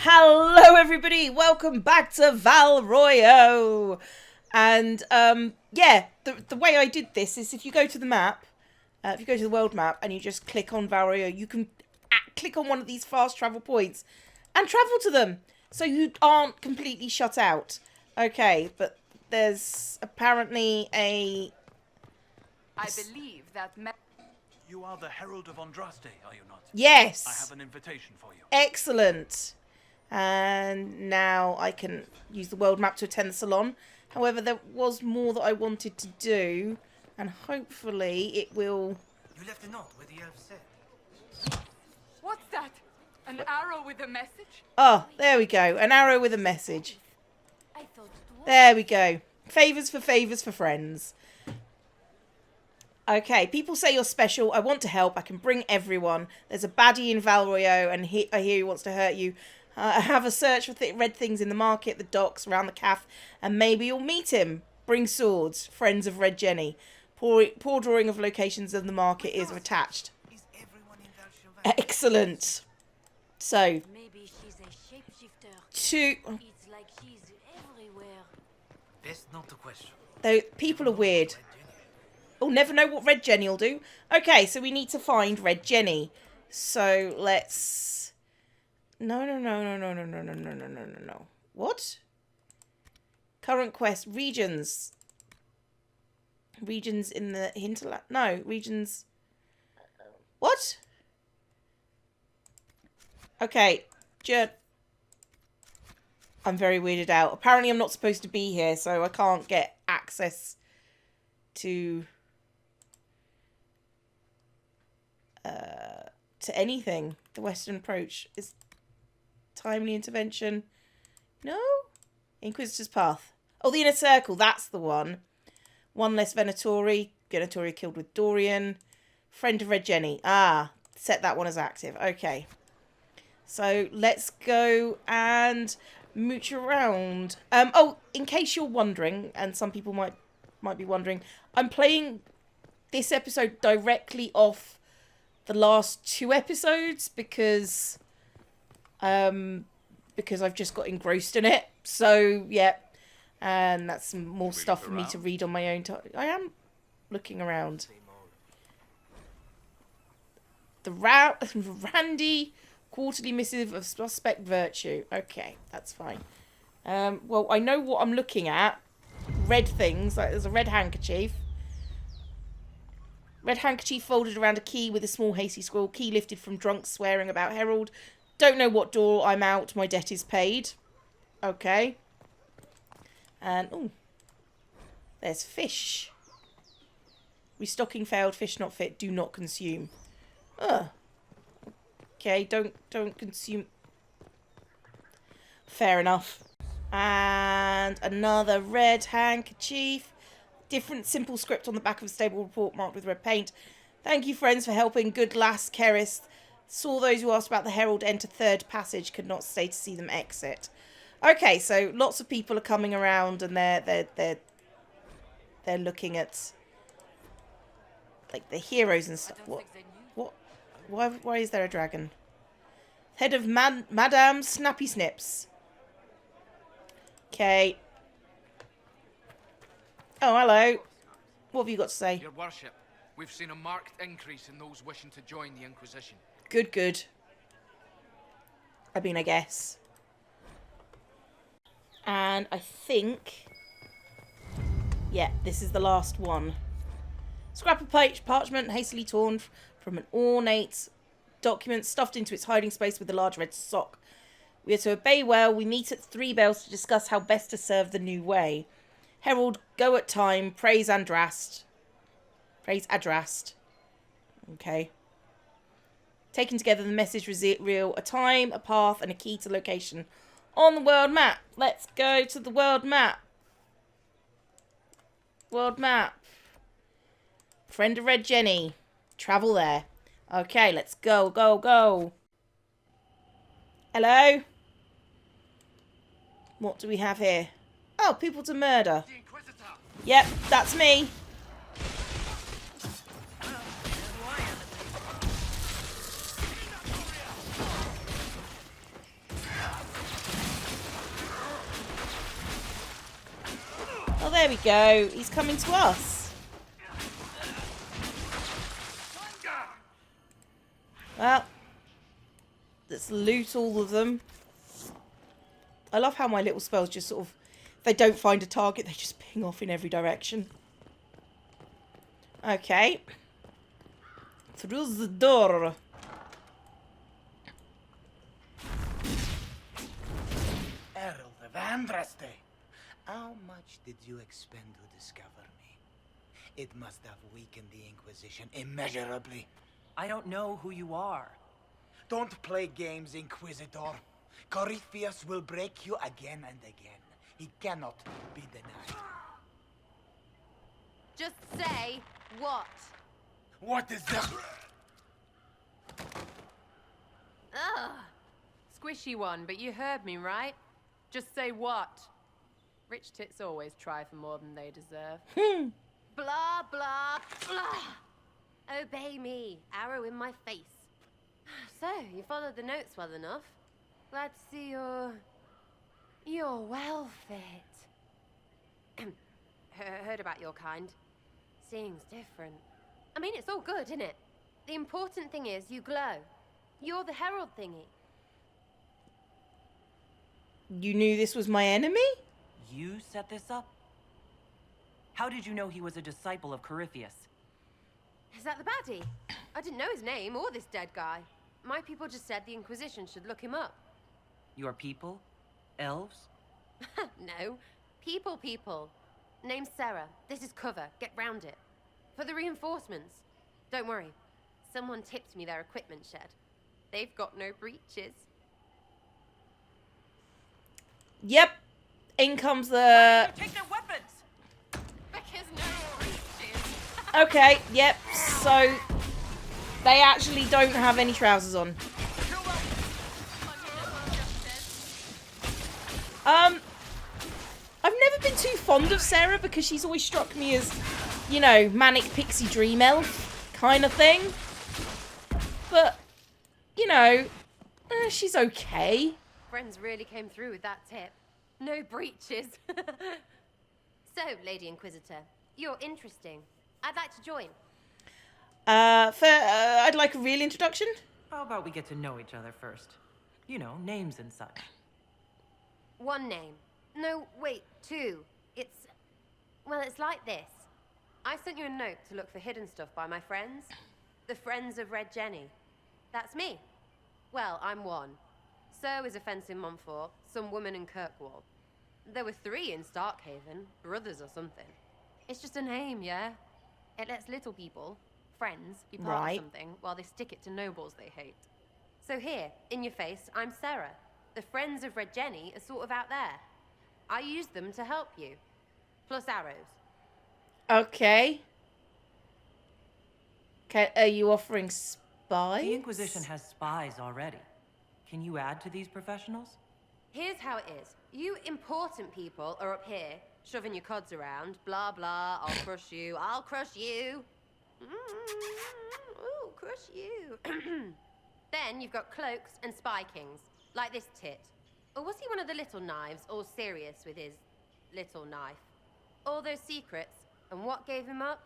Hello everybody, welcome back to Val Royo. And yeah, the way I did this is if you go to the map, if you go to the world map and you just click on Val Royo, you can click on one of these fast travel points and travel to them, so you aren't completely shut out. Okay, but there's apparently a... I believe that... You are the Herald of Andraste, are you not? Yes! I have an invitation for you. Excellent. And now I can use the world map to attend the salon. However, there was more that I wanted to do, and hopefully it will... You left a note where the elves said. What's that? An arrow with a message? Oh, there we go. An arrow with a message. I thought it was... There we go. Favours for friends. Okay, people say you're special. I want to help. I can bring everyone. There's a baddie in Val Royo, and I hear he wants to hurt you. I have a search for red things in the market, the docks, around the cafe, and maybe you'll meet him. Bring swords. Friends of Red Jenny. Poor drawing of locations of the market is attached. Is everyone in Val Excellent. So, Maybe she's a shapeshifter. two... It's like she's everywhere. That's not the question. Though people are weird. Oh, never know what Red Jenny will do. Okay, so we need to find Red Jenny. So let's... No. What? Current quest. Regions. Regions in the hinterland. No, regions... What? Okay. I'm very weirded out. Apparently I'm not supposed to be here, so I can't get access to anything. The Western approach is timely intervention. No? Inquisitor's Path. Oh, the Inner Circle. That's the one. One less Venatori. Venatori killed with Dorian. Friend of Red Jenny. Ah, set that one as active. Okay. So let's go and mooch around. Oh, in case you're wondering, and some people might be wondering, I'm playing this episode directly off the last 2 episodes because I've just got engrossed in it. So yeah, and that's some more stuff for me to read on my own time. I am looking around. The Randy quarterly missive of suspect virtue. Okay, that's fine. Well, I know what I'm looking at. Red things, like there's a red handkerchief. Red handkerchief folded around a key with a small hasty scroll. Key lifted from drunk swearing about Herald. Don't know what door I'm out. My debt is paid. Okay. And, oh. There's fish. Restocking failed. Fish not fit. Do not consume. Ugh. Okay, don't consume. Fair enough. And another red handkerchief. Different simple script on the back of a stable report marked with red paint. Thank you, friends, for helping. Good lass, Keris. Saw those who asked about the Herald enter third passage. Could not stay to see them exit. Okay, so lots of people are coming around and they're looking at like the heroes and stuff. What? Why is there a dragon? Head of Madame Snappy Snips. Okay. Oh, hello. What have you got to say? Your worship, we've seen a marked increase in those wishing to join the Inquisition. Good. I mean, I guess. And I think... Yeah, this is the last one. Scrap of parchment hastily torn from an ornate document stuffed into its hiding space with a large red sock. We are to obey well. We meet at 3 bells to discuss how best to serve the new way. Herald, go at time. Praise Adrast. Okay. Taken together, the message reveal a time, a path, and a key to location on the world map. Let's go to the world map. World map. Friend of Red Jenny. Travel there. Okay, let's go. Hello? What do we have here? Oh, people to murder. Yep, that's me. Oh, there we go. He's coming to us. Well, let's loot all of them. I love how my little spells just sort of, if they don't find a target, they just ping off in every direction. Okay. Through the door. Herald of Andraste, how much did you expend to discover me? It must have weakened the Inquisition immeasurably. I don't know who you are. Don't play games, Inquisitor. Corypheus will break you again and again. He cannot be denied. Just say what? What is that? Ugh. Squishy one, but you heard me, right? Just say what? Rich tits always try for more than they deserve. Blah, blah, blah. Obey me. Arrow in my face. So, you followed the notes well enough. Glad to see you're well fit. Heard about your kind. Seeing's different. I mean, it's all good, isn't it? The important thing is you glow. You're the herald thingy. You knew this was my enemy? You set this up? How did you know he was a disciple of Corypheus? Is that the baddie? I didn't know his name or this dead guy. My people just said the Inquisition should look him up. Your people? Elves? No. People. Name's Sarah. This is cover. Get round it. For the reinforcements. Don't worry. Someone tipped me their equipment shed. They've got no breaches. Yep. In comes the... Take their weapons! Because no breaches. Okay, yep. So, they actually don't have any trousers on. I've never been too fond of Sarah because she's always struck me as, you know, manic pixie dream elf kind of thing. But, you know, she's okay. Friends really came through with that tip. No breaches. So, Lady Inquisitor, you're interesting. I'd like to join. I'd like a real introduction. How about we get to know each other first? You know, names and such. One name. No, wait, two. Well, it's like this. I sent you a note to look for hidden stuff by my friends. The Friends of Red Jenny. That's me. Well, I'm one. So is a fence in Montfort, some woman in Kirkwall. There were 3 in Starkhaven, brothers or something. It's just a name, yeah? It lets little people, friends, be part of something while they stick it to nobles they hate. So here, in your face, I'm Sarah. The Friends of Red Jenny are sort of out there. I use them to help you. Plus arrows. Okay. Are you offering spies? The Inquisition has spies already. Can you add to these professionals? Here's how it is. You important people are up here, shoving your cods around. Blah, blah, I'll crush you. I'll crush you. Ooh, crush you. Then you've got cloaks and spy kings, like this tit. Or was he one of the little knives, all serious with his little knife? All those secrets, and what gave him up?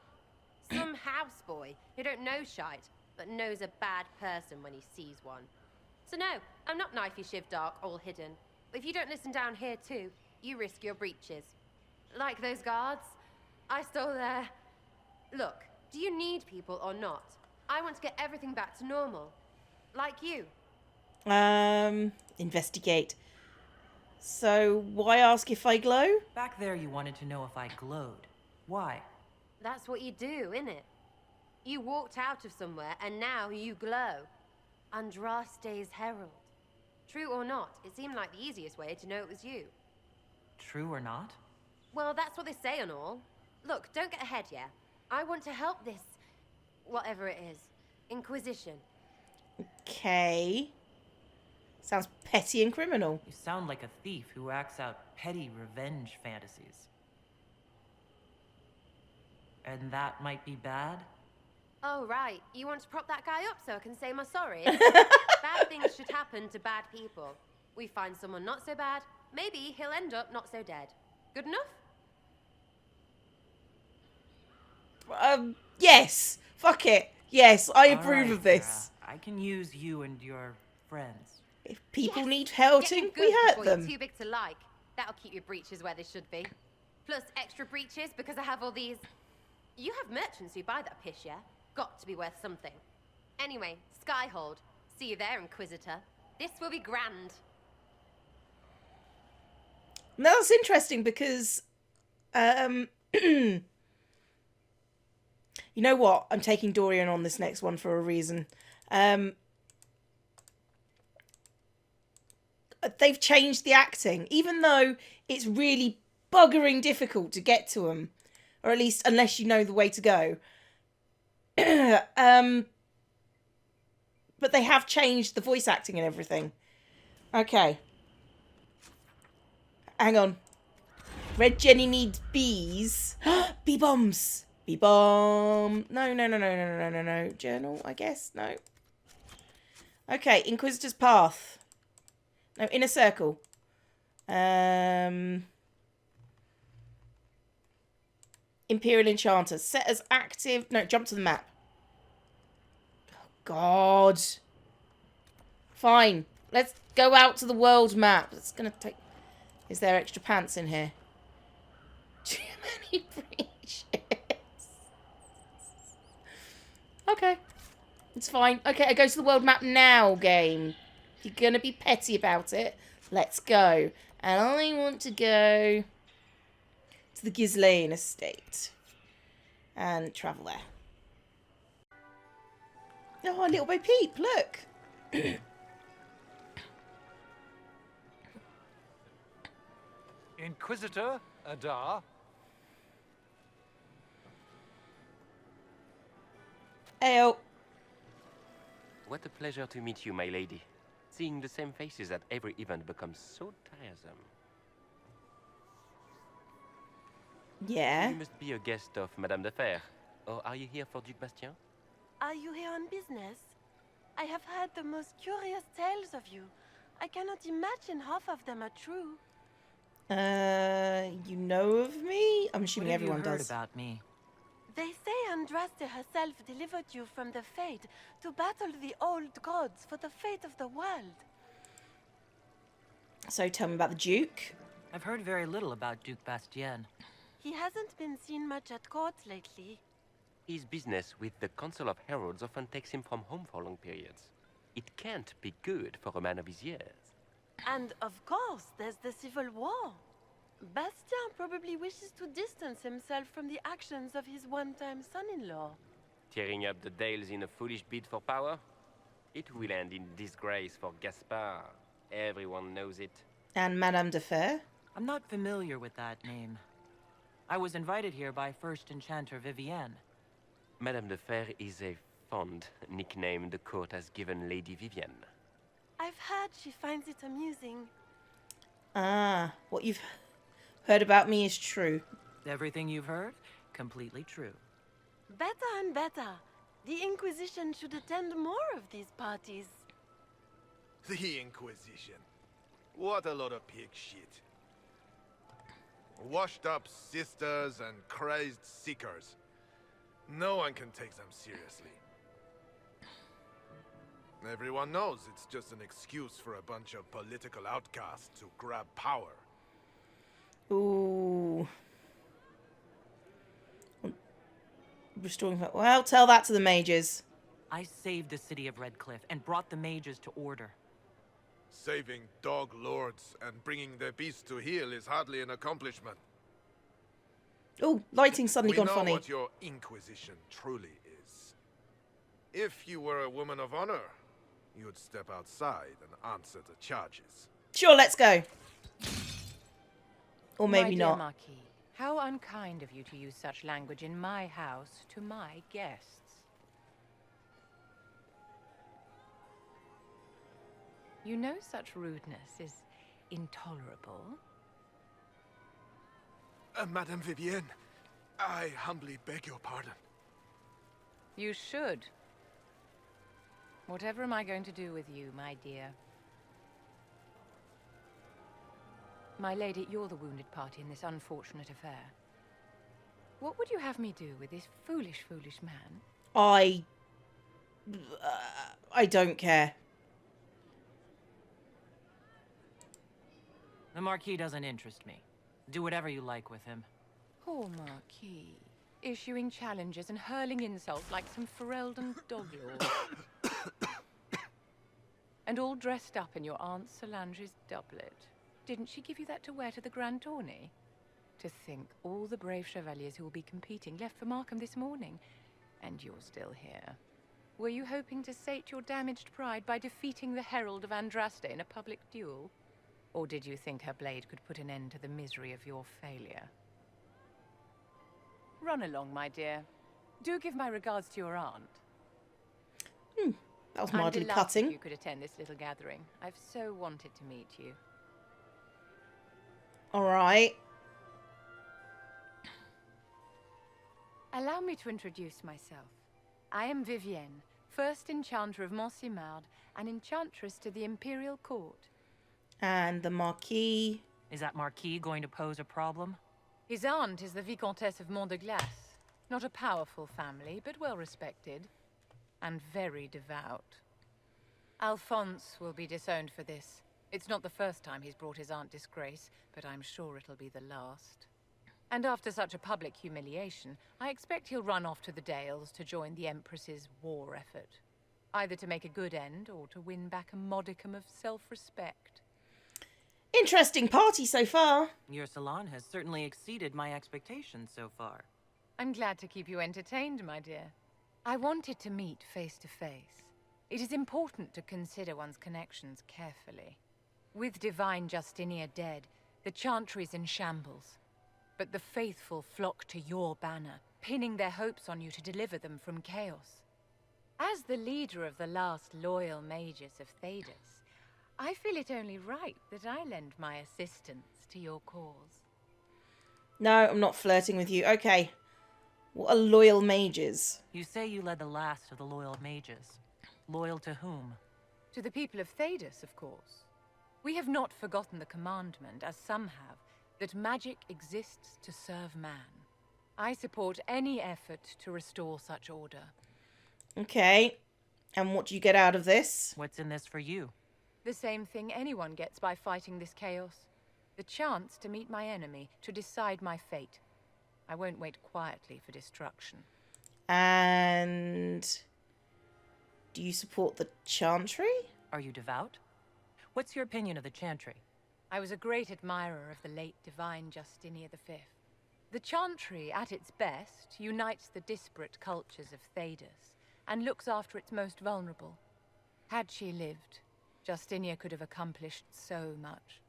Some houseboy who don't know shite, but knows a bad person when he sees one. So no, I'm not knifey shiv dark, all hidden. But if you don't listen down here too, you risk your breeches. Like those guards, I stole their... Look, do you need people or not? I want to get everything back to normal. Like you. Investigate. So, why ask if I glow? Back there you wanted to know if I glowed. Why? That's what you do, innit? You walked out of somewhere and now you glow. Andraste's herald. True or not, it seemed like the easiest way to know it was you. True or not? Well, that's what they say and all. Look, don't get ahead, yeah? I want to help this... whatever it is. Inquisition. Okay. Sounds petty and criminal. You sound like a thief who acts out petty revenge fantasies. And that might be bad? Oh, right. You want to prop that guy up so I can say my sorry? Bad things should happen to bad people. We find someone not so bad, maybe he'll end up not so dead. Good enough? Yes. Fuck it. Yes, I All approve right, of this. Sarah, I can use you and your friends. If people Yes, need get helping, them we good hurt before you're them. too big to like. That'll keep your breeches where they should be. Plus extra breeches because I have all these. You have merchants who buy that piss, yeah? Got to be worth something. Anyway, Skyhold. See you there, Inquisitor. This will be grand. Now that's interesting because, you know what? I'm taking Dorian on this next one for a reason. They've changed the acting, even though it's really buggering difficult to get to them, or at least unless you know the way to go. But they have changed the voice acting and everything. Okay. Hang on. Red Jenny needs bees. Bee bombs. Bee bomb. No. Journal, I guess. No. Okay. Inquisitor's Path. No, Inner Circle. Imperial Enchanter. Set as active. No, jump to the map. Oh, God. Fine. Let's go out to the world map. It's going to take... Is there extra pants in here? Too many breeches. Okay. It's fine. Okay, I go to the world map now, game. If you're going to be petty about it, let's go. And I want to go to the Ghislaine estate. And travel there. Oh, little Bo Peep, look. Inquisitor Adar. Ayo. What a pleasure to meet you, my lady. Seeing the same faces at every event becomes so tiresome. Yeah. You must be a guest of Madame de Fer. Or are you here for Duc Bastien? Are you here on business? I have heard the most curious tales of you. I cannot imagine half of them are true. You know of me? I'm assuming What have everyone you heard does. about me? They say Andraste herself delivered you from the Fate to battle the old gods for the fate of the world. So tell me about the Duke. I've heard very little about Duke Bastien. He hasn't been seen much at court lately. His business with the Council of Heralds often takes him from home for long periods. It can't be good for a man of his years. And of course, there's the civil war. Bastien probably wishes to distance himself from the actions of his one-time son-in-law. Tearing up the Dales in a foolish bid for power? It will end in disgrace for Gaspard. Everyone knows it. And Madame de Fer. I'm not familiar with that name. I was invited here by First Enchanter Vivienne. Madame de Fer is a fond nickname the court has given Lady Vivienne. I've heard she finds it amusing. Ah, what you've heard about me is true. Everything you've heard? Completely true. Better and better. The Inquisition should attend more of these parties. The Inquisition. What a lot of pig shit. Washed up sisters and crazed seekers. No one can take them seriously. Everyone knows it's just an excuse for a bunch of political outcasts to grab power. Ooh. Restoring... Well, tell that to the mages. I saved the city of Redcliffe and brought the mages to order. Saving dog lords and bringing their beasts to heel is hardly an accomplishment. Oh, lighting's suddenly We gone know funny. what your Inquisition truly is. If you were a woman of honor, you'd step outside and answer the charges. Sure, let's go. Or My maybe dear not. Marquis, how unkind of you to use such language in my house to my guests. You know such rudeness is intolerable. Madame Vivienne, I humbly beg your pardon. You should. Whatever am I going to do with you, my dear? My lady, you're the wounded party in this unfortunate affair. What would you have me do with this foolish, foolish man? I don't care. The Marquis doesn't interest me. Do whatever you like with him. Poor Marquis. Issuing challenges and hurling insults like some Ferelden dog lord. And all dressed up in your Aunt Solange's doublet. Didn't she give you that to wear to the Grand Tourney? To think all the brave chevaliers who will be competing left for Markham this morning, and you're still here. Were you hoping to sate your damaged pride by defeating the Herald of Andraste in a public duel? Or did you think her blade could put an end to the misery of your failure? Run along, my dear. Do give my regards to your aunt. That was I'm mildly delighted cutting. you could attend this little gathering. I've so wanted to meet you. All right. Allow me to introduce myself. I am Vivienne, first enchanter of Montsimard and enchantress to the Imperial Court. And the Marquis. Is that Marquis going to pose a problem? His aunt is the Vicomtesse of Mont de Glace. Not a powerful family, but well respected. And very devout. Alphonse will be disowned for this. It's not the first time he's brought his aunt disgrace, but I'm sure it'll be the last. And after such a public humiliation, I expect he'll run off to the Dales to join the Empress's war effort. Either to make a good end, or to win back a modicum of self-respect. Interesting party so far. Your salon has certainly exceeded my expectations so far. I'm glad to keep you entertained, my dear. I wanted to meet face to face. It is important to consider one's connections carefully. With Divine Justinia dead, the Chantry's in shambles. But the faithful flock to your banner, pinning their hopes on you to deliver them from chaos. As the leader of the last loyal mages of Thedas, I feel it only right that I lend my assistance to your cause. No, I'm not flirting with you. Okay. What are loyal mages? You say you led the last of the loyal mages. Loyal to whom? To the people of Thedas, of course. We have not forgotten the commandment, as some have, that magic exists to serve man. I support any effort to restore such order. Okay. And what do you get out of this? What's in this for you? The same thing anyone gets by fighting this chaos. The chance to meet my enemy, to decide my fate. I won't wait quietly for destruction. And do you support the Chantry? Are you devout? What's your opinion of the Chantry? I was a great admirer of the late Divine Justinia V. The Chantry, at its best, unites the disparate cultures of Thedas and looks after its most vulnerable. Had she lived, Justinia could have accomplished so much.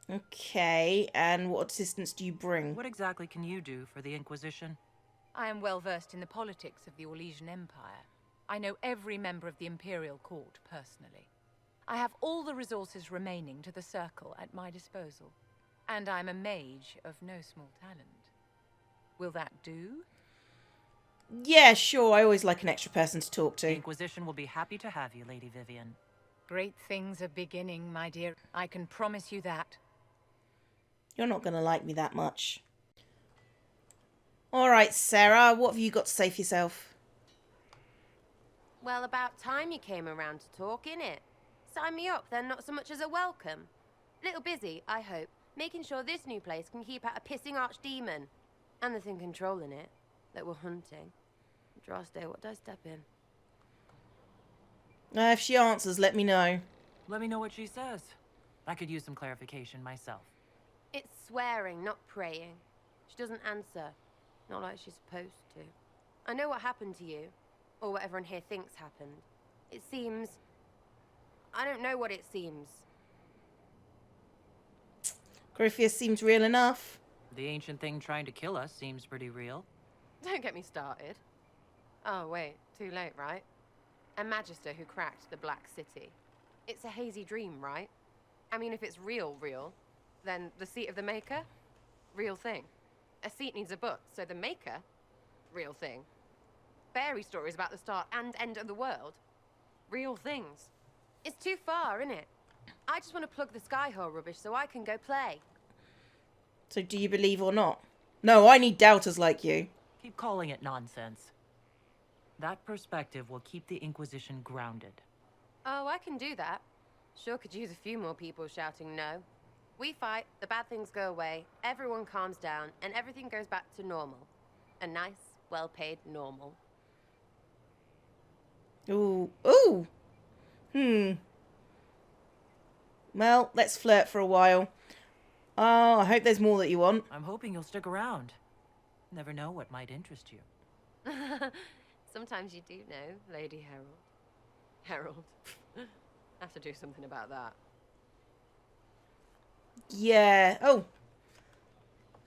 Okay, and what assistance do you bring? What exactly can you do for the Inquisition? I am well versed in the politics of the Orlesian Empire. I know every member of the Imperial Court personally. I have all the resources remaining to the Circle at my disposal. And I'm a mage of no small talent. Will that do? Yeah, sure. I always like an extra person to talk The to. Inquisition will be happy to have you, Lady Vivienne. Great things are beginning, my dear. I can promise you that. You're not going to like me that much. All right, Sarah, what have you got to say for yourself? Well, about time you came around to talk, innit? Sign me up, then not so much as a welcome. Little busy, I hope, making sure this new place can keep out a pissing archdemon. And the thing controlling it, that we're hunting. Andraste, what did I step in? If she answers, let me know. Let me know what she says. I could use some clarification myself. It's swearing, not praying. She doesn't answer. Not like she's supposed to. I know what happened to you. Or what everyone here thinks happened. It seems... I don't know what it seems. Corypheus seems real enough. The ancient thing trying to kill us seems pretty real. Don't get me started. Oh, wait. Too late, right? A magister who cracked the Black City. It's a hazy dream, right? I mean, if it's real, then the seat of the Maker? Real thing. A seat needs a book, so the Maker? Real thing. Fairy stories about the start and end of the world? Real things. It's too far, innit? I just want to plug the Skyhole rubbish so I can go play. So do you believe or not? No, I need doubters like you. Keep calling it nonsense. That perspective will keep the Inquisition grounded. Oh, I can do that. Sure could use a few more people shouting no. We fight, the bad things go away, everyone calms down, and everything goes back to normal. A nice, well-paid normal. Ooh. Ooh. Well, let's flirt for a while. Oh, I hope there's more that you want. I'm hoping you'll stick around. Never know what might interest you. Sometimes you do know, Lady Herald. Herald. Have to do something about that. Yeah. Oh.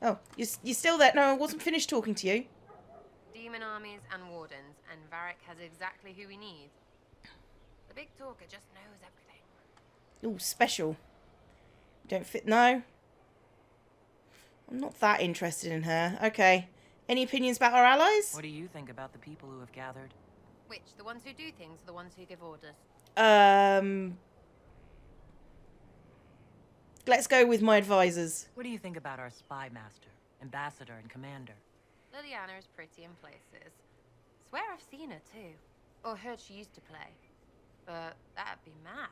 Oh, you're still there? No, I wasn't finished talking to you. Demon armies and wardens, and Varric has exactly who we need. The big talker just knows everything. Ooh, special. Don't fit. No. I'm not that interested in her. Okay. Any opinions about our allies? What do you think about the people who have gathered? Which? The ones who do things or the ones who give orders? Let's go with my advisors. What do you think about our spy master, ambassador, and commander? Liliana is pretty in places. Swear I've seen her too. Or heard she used to play. But that'd be mad.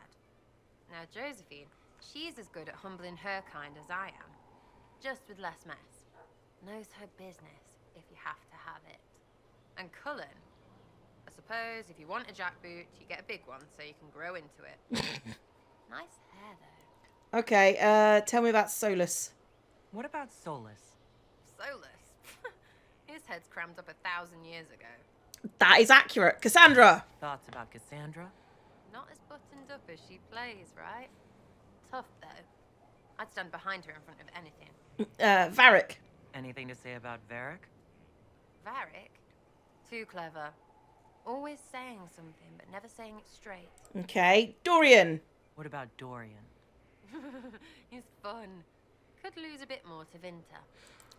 Now Josephine, she's as good at humbling her kind as I am. Just with less mess. Knows her business, if you have to have it. And Cullen, I suppose if you want a jackboot, you get a big one so you can grow into it. Nice hair though. Okay, tell me about Solus. What about Solus? Solus? His head's crammed up 1,000 years ago. That is accurate. Cassandra! Thoughts about Cassandra? Not as buttoned up as she plays, right? Tough though. I'd stand behind her in front of anything. Varric. Anything to say about Varric? Varric? Too clever. Always saying something, but never saying it straight. Okay. Dorian. What about Dorian? He's fun. Could lose a bit more to Vinter.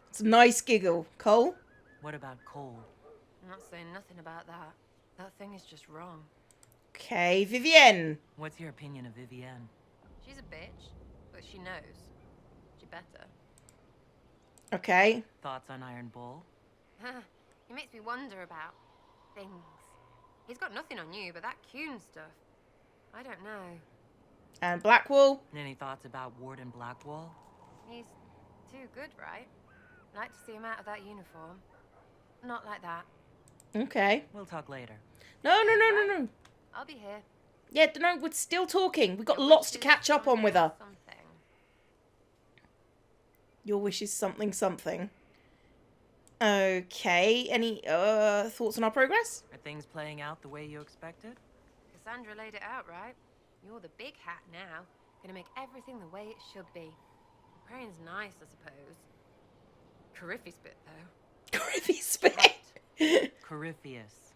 It's a nice giggle. Cole? What about Cole? I'm not saying nothing about that. That thing is just wrong. Okay. Vivienne. What's your opinion of Vivienne? She's a bitch, but she knows. She better. Okay. Thoughts on Iron Bull? He makes me wonder about things. He's got nothing on you, but that Qun stuff, I don't know. And Blackwall. Any thoughts about Warden Blackwall? He's too good, right? I'd like to see him out of that uniform. Not like that. Okay. We'll talk later. No. I'll be here. Yeah, no, we're still talking. We've got lots to catch up on with her. Something. Your wish is something. Okay. Any thoughts on our progress? Are things playing out the way you expected? Cassandra laid it out, right? You're the big hat now. Gonna make everything the way it should be. Praying's nice, I suppose. Coryphy spit, though. Coryphy spit. Corypheus.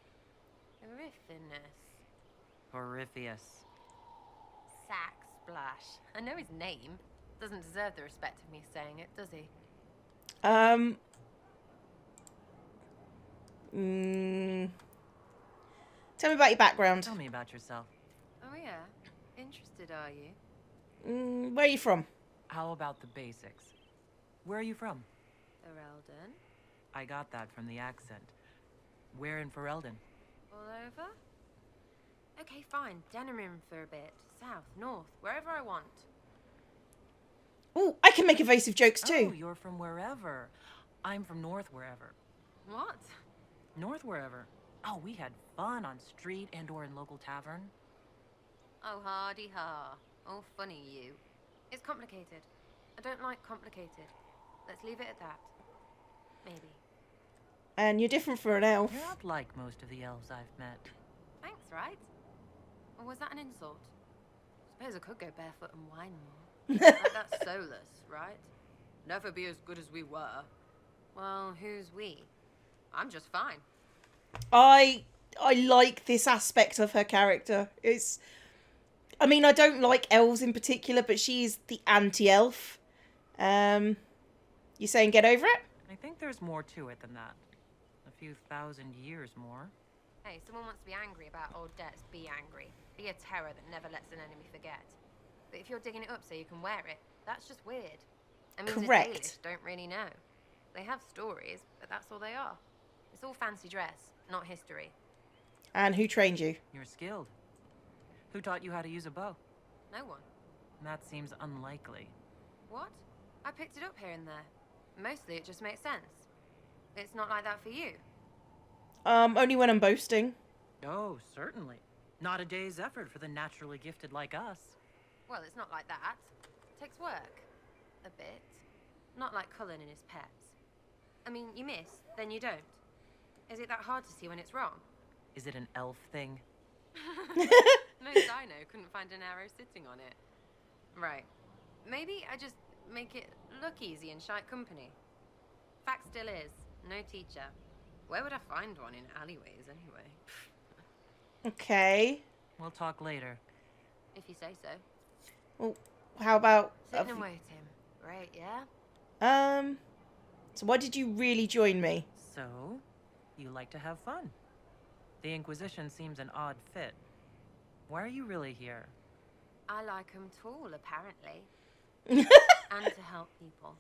Coryphiness. Corypheus. Sack Splash. I know his name. Doesn't deserve the respect of me saying it, does he? Tell me about your background. Tell me about yourself. Oh yeah? Interested, are you? Where are you from? How about the basics? Where are you from? Ferelden? I got that from the accent. Where in Ferelden? All over? Okay, fine. Denerim for a bit. South, north, wherever I want. Ooh, I can make evasive jokes too. Oh, you're from wherever. I'm from north wherever. What? North wherever. Oh, we had fun on street and or in local tavern. Oh, hardy ha. Oh, funny you. It's complicated. I don't like complicated. Let's leave it at that. Maybe. And you're different for an elf. You're not like most of the elves I've met. Thanks, right? Or was that an insult? Suppose I could go barefoot and whine more. Like that Solus, right? Never be as good as we were. Well, who's we? I'm just fine. I like this aspect of her character. I mean, I don't like elves in particular, but she's the anti-elf. You saying get over it? I think there's more to it than that. A few thousand years more. Hey, someone wants to be angry about old debts, be angry. Be a terror that never lets an enemy forget. But if you're digging it up so you can wear it, that's just weird. I mean, Correct. the Dalish don't really know. They have stories, but that's all they are. It's all fancy dress, not history. And who trained you? You're skilled. Who taught you how to use a bow? No one. That seems unlikely. What? I picked it up here and there. Mostly it just makes sense. It's not like that for you. Only when I'm boasting. Oh, certainly. Not a day's effort for the naturally gifted like us. Well, it's not like that. It takes work. A bit. Not like Cullen and his pets. I mean, you miss, then you don't. Is it that hard to see when it's wrong? Is it an elf thing? Most I know couldn't find an arrow sitting on it. Right. Maybe I just make it look easy in shite company. Fact still is, no teacher. Where would I find one in alleyways anyway? Okay. We'll talk later. If you say so. Well, how about... Sitting and waiting. Great, yeah? So why did you really join me? So, you like to have fun. The Inquisition seems an odd fit. Why are you really here? I like 'em tall, apparently. And to help people.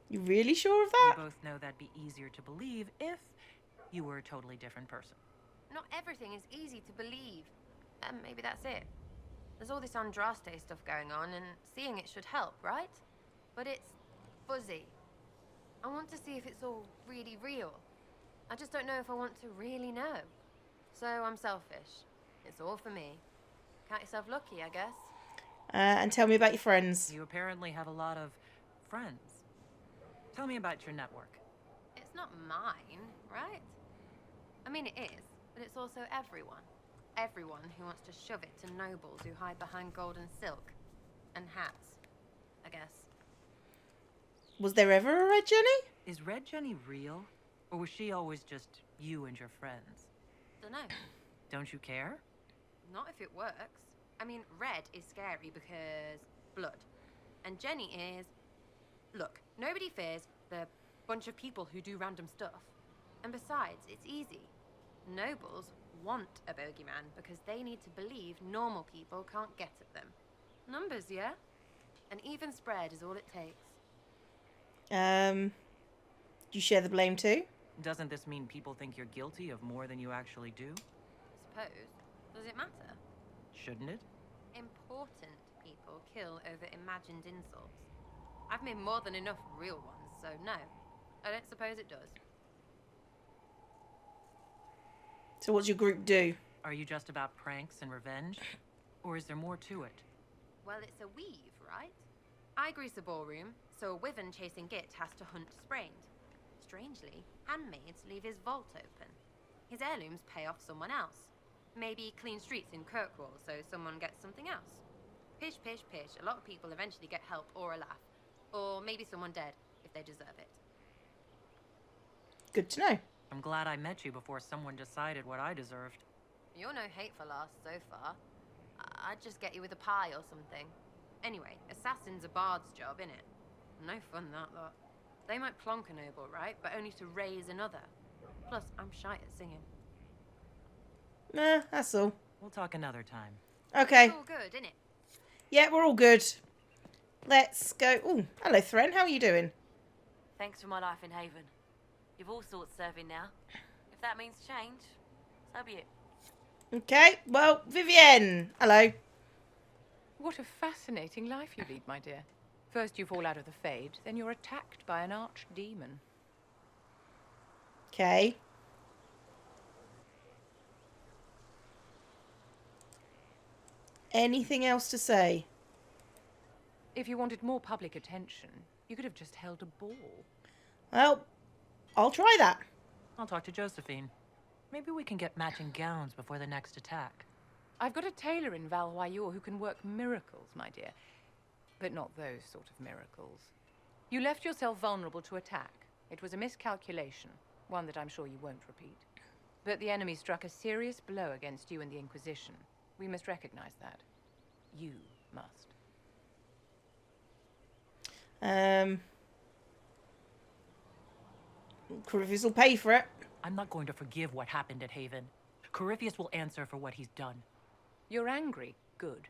You really sure of that? We both know that'd be easier to believe if you were a totally different person. Not everything is easy to believe. Maybe that's it. There's all this Andraste stuff going on, and seeing it should help, right? But it's fuzzy. I want to see if it's all really real. I just don't know if I want to really know. So I'm selfish. It's all for me. Count yourself lucky, I guess. And tell me about your friends. You apparently have a lot of friends. Tell me about your network. It's not mine, right? I mean, it is, but it's also everyone. Everyone who wants to shove it to nobles who hide behind gold and silk. And hats, I guess. Was there ever a Red Jenny? Is Red Jenny real? Or was she always just you and your friends? Dunno. Don't you care? Not if it works. I mean, Red is scary because blood. And Jenny is... Look, nobody fears the bunch of people who do random stuff. And besides, it's easy. Nobles want a bogeyman because they need to believe normal people can't get at them. Numbers, yeah? An even spread is all it takes. Do you share the blame too? Doesn't this mean people think you're guilty of more than you actually do? I suppose. Does it matter? Shouldn't it? Important people kill over imagined insults. I've made more than enough real ones, so no. I don't suppose it does. So what's your group do? Are you just about pranks and revenge? Or is there more to it? Well, it's a weave, right? I grease a ballroom, so a wyvern chasing Git has to hunt sprained. Strangely, handmaids leave his vault open. His heirlooms pay off someone else. Maybe clean streets in Kirkwall so someone gets something else. Pish, pish, pish. A lot of people eventually get help or a laugh. Or maybe someone dead, if they deserve it. Good to know. I'm glad I met you before someone decided what I deserved. You're no hateful ass so far. I'd just get you with a pie or something. Anyway, assassin's a bard's job, innit? No fun, that lot. They might plonk a noble, right? But only to raise another. Plus, I'm shy at singing. Nah, that's all. We'll talk another time. Okay. It's all good, innit? Yeah, we're all good. Let's go. Oh, hello, Thren. How are you doing? Thanks for my life in Haven. You've all sorts serving now. If that means change, so be it. Okay, well, Vivienne. Hello. What a fascinating life you lead, my dear. First you fall out of the Fade, then you're attacked by an archdemon. Okay. Anything else to say? If you wanted more public attention, you could have just held a ball. Well, I'll try that. I'll talk to Josephine. Maybe we can get matching gowns before the next attack. I've got a tailor in Valroyur who can work miracles, my dear. But not those sort of miracles. You left yourself vulnerable to attack. It was a miscalculation, one that I'm sure you won't repeat. But the enemy struck a serious blow against you and the Inquisition. We must recognize that. You must. Corypheus will pay for it. I'm not going to forgive what happened at Haven. Corypheus will answer for what he's done. You're angry. Good.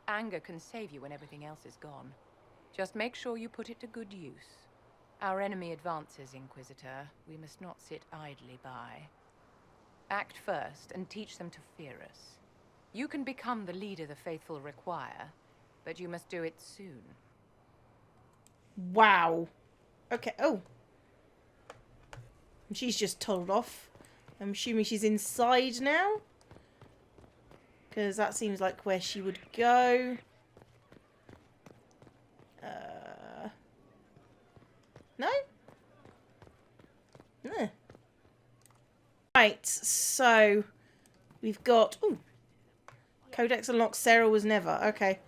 Anger can save you when everything else is gone. Just make sure you put it to good use. Our enemy advances, Inquisitor. We must not sit idly by. Act first and teach them to fear us. You can become the leader the faithful require, but you must do it soon. Wow. Okay. Oh. She's just told off. I'm assuming she's inside now. Because that seems like where she would go. No? No. Right, so we've got... Ooh. Codex unlocked. Sarah was never. Okay.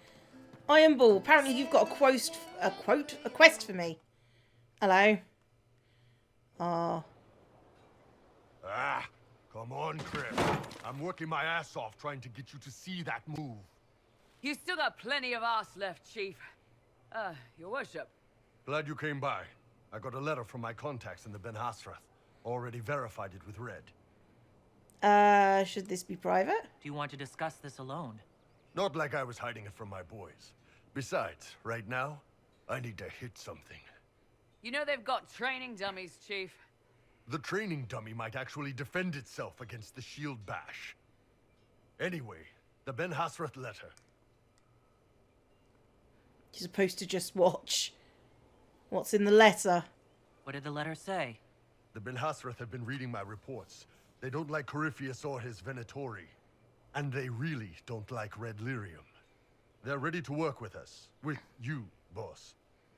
Iron Ball. Apparently you've got a quest for me. Hello. Oh. Ah, come on, Chris. I'm working my ass off trying to get you to see that move. You still got plenty of arse left, Chief. Your worship. Glad you came by. I got a letter from my contacts in the Ben Hasrath. Already verified it with Red. Should this be private? Do you want to discuss this alone? Not like I was hiding it from my boys. Besides, right now, I need to hit something. You know they've got training dummies, Chief. The training dummy might actually defend itself against the shield bash. Anyway, the Ben Hasrath letter. You're supposed to just watch. What's in the letter? What did the letter say? The Ben Hasrath have been reading my reports. They don't like Corypheus or his Venatori. And they really don't like Red Lyrium. They're ready to work with us. With you, boss.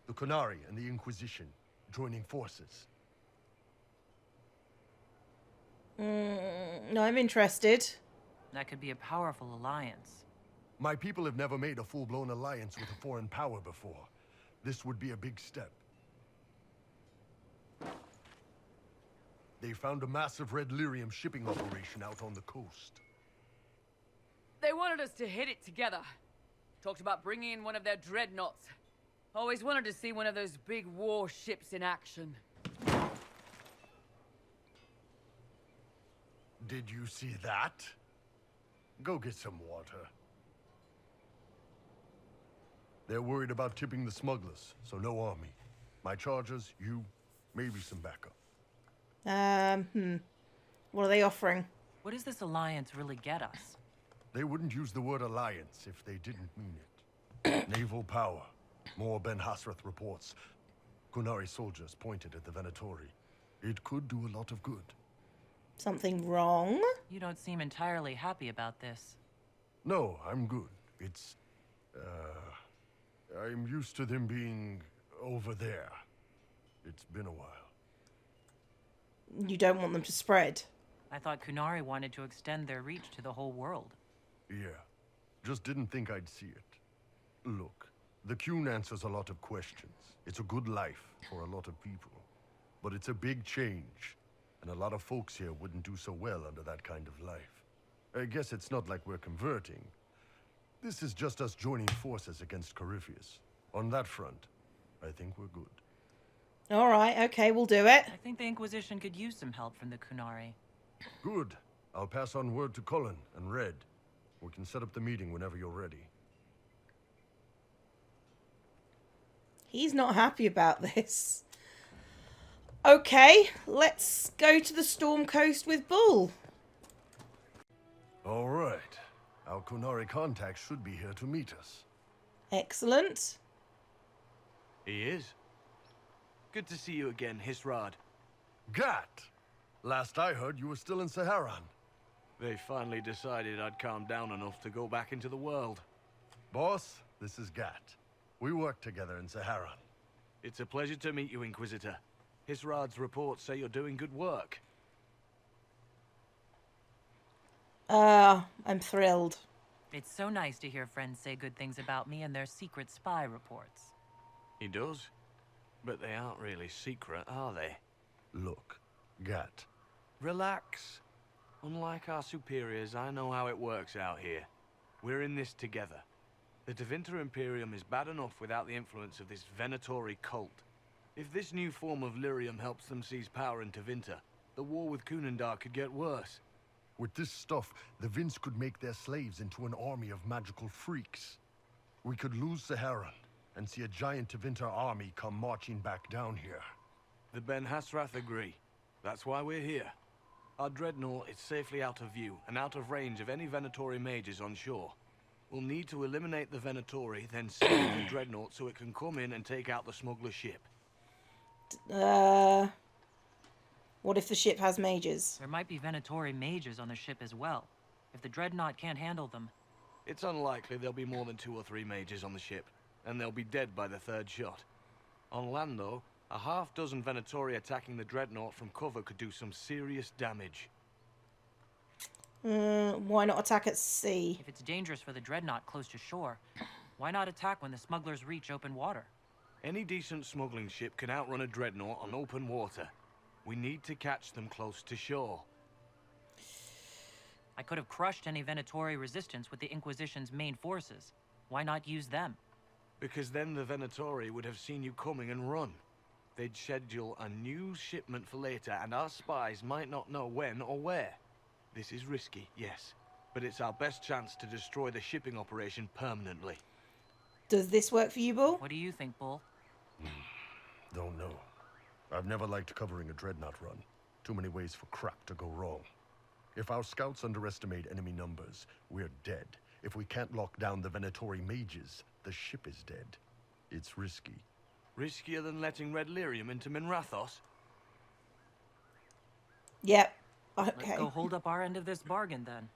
The Qunari and the Inquisition joining forces. No, I'm interested. That could be a powerful alliance. My people have never made a full-blown alliance with a foreign power before. This would be a big step. They found a massive Red Lyrium shipping operation out on the coast. They wanted us to hit it together. Talked about bringing in one of their dreadnoughts. Always wanted to see one of those big war ships in action. Did you see that? Go get some water. They're worried about tipping the smugglers, so no army. My chargers, you, maybe some backup. What are they offering? What does this alliance really get us? They wouldn't use the word alliance if they didn't mean it. Naval power. More Ben Hasrath reports. Qunari soldiers pointed at the Venatori. It could do a lot of good. Something wrong? You don't seem entirely happy about this. No, I'm good. It's... I'm used to them being over there. It's been a while. You don't want them to spread? I thought Qunari wanted to extend their reach to the whole world. Yeah. Just didn't think I'd see it. Look, the Qun answers a lot of questions. It's a good life for a lot of people. But it's a big change. And a lot of folks here wouldn't do so well under that kind of life. I guess it's not like we're converting. This is just us joining forces against Corypheus. On that front, I think we're good. All right, okay, we'll do it. I think the Inquisition could use some help from the Qunari. Good. I'll pass on word to Cullen and Red. We can set up the meeting whenever you're ready. He's not happy about this. Okay, let's go to the Storm Coast with Bull. All right. Our Qunari contact should be here to meet us. Excellent. He is. Good to see you again, Hisrad. Gat! Last I heard, you were still in Saharan. They finally decided I'd calmed down enough to go back into the world. Boss, this is Gat. We work together in Saharan. It's a pleasure to meet you, Inquisitor. Hisrad's reports say you're doing good work. I'm thrilled. It's so nice to hear friends say good things about me and their secret spy reports. He does. But they aren't really secret, are they? Look, Gat. Relax. Unlike our superiors, I know how it works out here. We're in this together. The Tevinter Imperium is bad enough without the influence of this Venatori cult. If this new form of lyrium helps them seize power in Tevinter, the war with Kunandar could get worse. With this stuff, the Vince could make their slaves into an army of magical freaks. We could lose Saharan, and see a giant Tevinter army come marching back down here. The Ben Hasrath agree. That's why we're here. Our dreadnought is safely out of view and out of range of any Venatori mages on shore. We'll need to eliminate the Venatori, then save the dreadnought so it can come in and take out the smuggler ship. What if the ship has mages? There might be Venatori mages on the ship as well. If the dreadnought can't handle them... It's unlikely there'll be more than 2 or 3 mages on the ship, and they'll be dead by the 3rd shot. On land, though, a half-dozen Venatori attacking the dreadnought from cover could do some serious damage. Why not attack at sea? If it's dangerous for the dreadnought close to shore, why not attack when the smugglers reach open water? Any decent smuggling ship can outrun a dreadnought on open water. We need to catch them close to shore. I could have crushed any Venatori resistance with the Inquisition's main forces. Why not use them? Because then the Venatori would have seen you coming and run. They'd schedule a new shipment for later, and our spies might not know when or where. This is risky, yes, but it's our best chance to destroy the shipping operation permanently. Does this work for you, Bull? What do you think, Bull? Don't know. I've never liked covering a dreadnought run. Too many ways for crap to go wrong. If our scouts underestimate enemy numbers, we're dead. If we can't lock down the Venatori mages, the ship is dead. It's risky. Riskier than letting Red Lyrium into Minrathos? Yep. Okay. Let's go hold up our end of this bargain, then.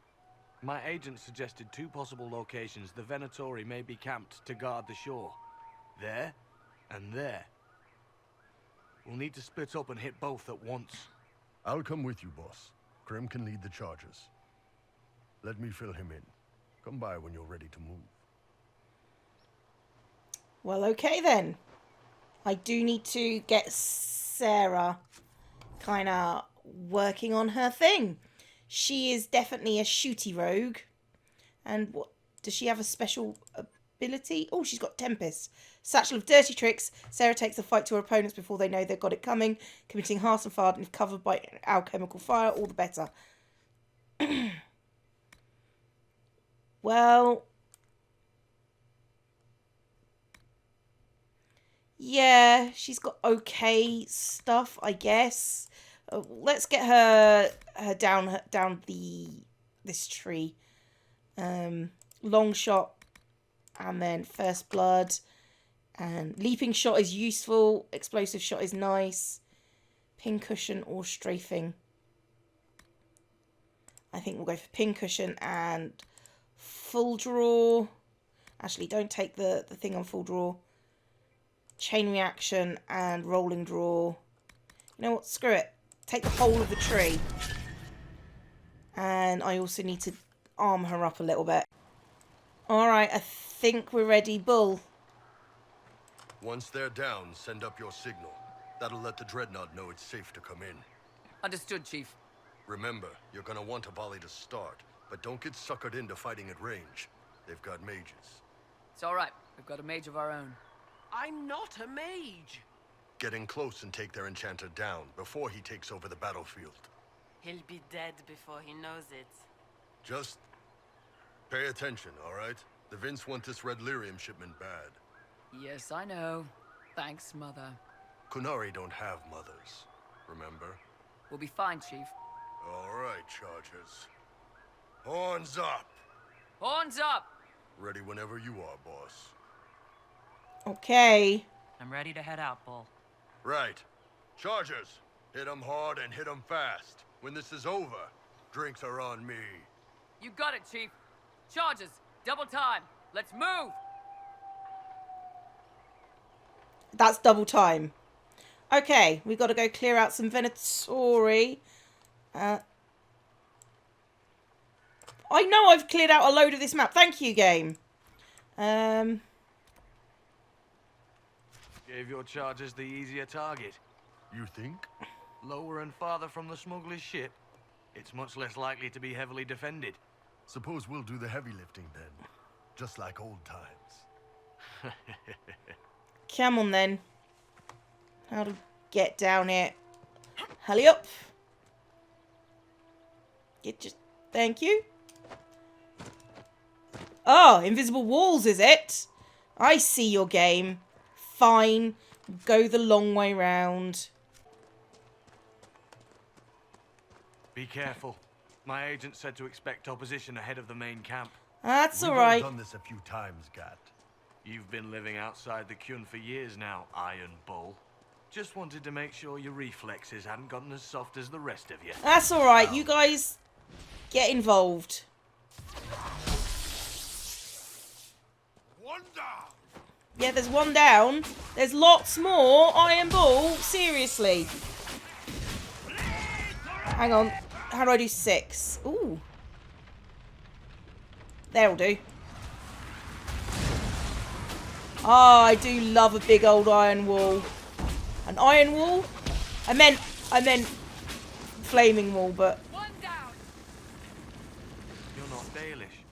My agent suggested 2 possible locations the Venatori may be camped to guard the shore. There, and there. We'll need to split up and hit both at once. I'll come with you, boss. Grim can lead the charges. Let me fill him in. Come by when you're ready to move. Well, okay then. I do need to get Sarah kind of working on her thing. She is definitely a shooty rogue. And what does she have a special ability? Oh, she's got Tempest. Satchel of dirty tricks. Sarah takes the fight to her opponents before they know they've got it coming, committing hearth and fire, and if covered by alchemical fire, all the better. Well, yeah, she's got okay stuff, I guess. Let's get her down this tree. Long shot, and then first blood, and leaping shot is useful. Explosive shot is nice. Pincushion or strafing. I think we'll go for pincushion and full draw. Actually, don't take the thing on full draw. Chain reaction and rolling draw. You know what? Screw it. Take the whole of the tree. And I also need to arm her up a little bit. Alright, I think we're ready, Bull. Once they're down, send up your signal. That'll let the dreadnought know it's safe to come in. Understood, Chief. Remember, you're gonna want a volley to start, but don't get suckered into fighting at range. They've got mages. It's all right. We've got a mage of our own. I'm not a mage. Get in close and take their enchanter down before he takes over the battlefield. He'll be dead before he knows it. Just pay attention, all right? The Vince want this Red Lyrium shipment bad. Yes, I know. Thanks, Mother. Qunari don't have mothers, remember? We'll be fine, Chief. All right, Chargers. Horns up! Horns up! Ready whenever you are, boss. Okay. I'm ready to head out, Bull. Right. Chargers, hit 'em hard and hit 'em fast. When this is over, drinks are on me. You got it, Chief. Charges, double time. Let's move! That's double time. Okay, we've got to go clear out some Venatori. I know I've cleared out a load of this map. Thank you, game. Gave your charges the easier target. You think? Lower and farther from the smuggler's ship, it's much less likely to be heavily defended. Suppose we'll do the heavy lifting then. Just like old times. Come on then. How to get down here? Hurry up. Thank you. Oh, invisible walls, is it? I see your game. Fine. Go the long way round. Be careful. My agent said to expect opposition ahead of the main camp. That's We've alright. all done this a few times, Gat. You've been living outside the Qun for years now, Iron Bull. Just wanted to make sure your reflexes hadn't gotten as soft as the rest of you. That's alright. You guys get involved. One down. Yeah, there's one down. There's lots more. Iron Bull. Seriously. Hang on. How do I do 6? Ooh. That'll do. Ah, I do love a big old iron wall. An iron wall? I meant flaming wall, but... One down. You're not Dalish.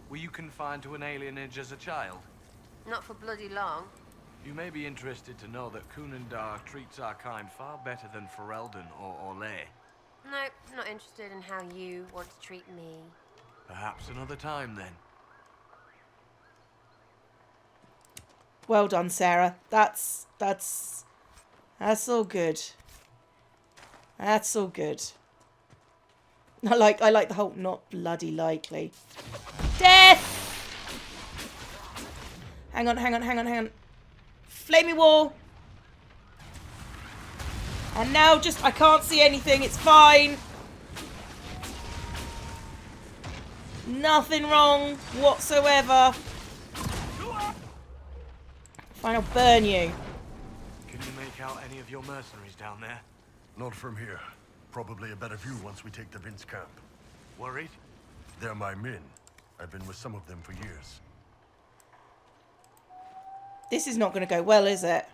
Were you confined to an alienage as a child? Not for bloody long. You may be interested to know that Qunari treats our kind far better than Ferelden or Orlais. No, not interested in how you want to treat me. Perhaps another time, then. Well done, Sarah. That's all good. That's all good. I like the whole not bloody likely. Death! Hang on. Flaming wall. And now just, I can't see anything. It's fine. Nothing wrong whatsoever. Fine, I'll burn you. Can you make out any of your mercenaries down there? Not from here. Probably a better view once we take the Vince camp. Worried? They're my men. I've been with some of them for years. This is not going to go well, is it?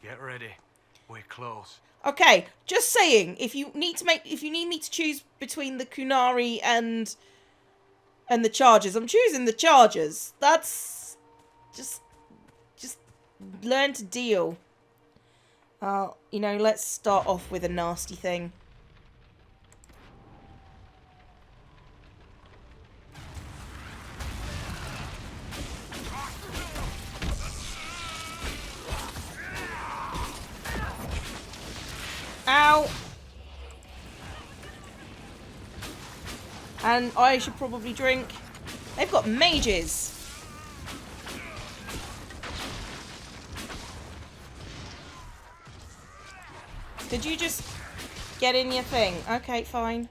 Get ready. We're close. Okay, just saying, if you need me to choose between the Qunari and the Chargers, I'm choosing the Chargers. That's just learn to deal. You know, let's start off with a nasty thing. Ow! And I should probably drink. They've got mages. Could you just get in your thing? Okay, fine.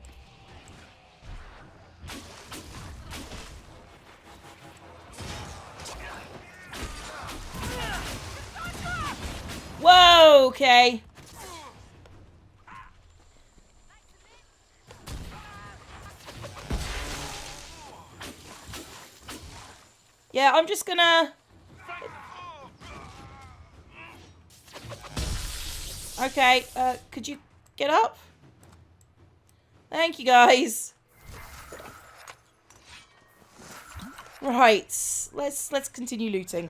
Whoa, okay. Yeah, I'm just gonna... Okay, could you get up? Thank you, guys. Right, let's continue looting.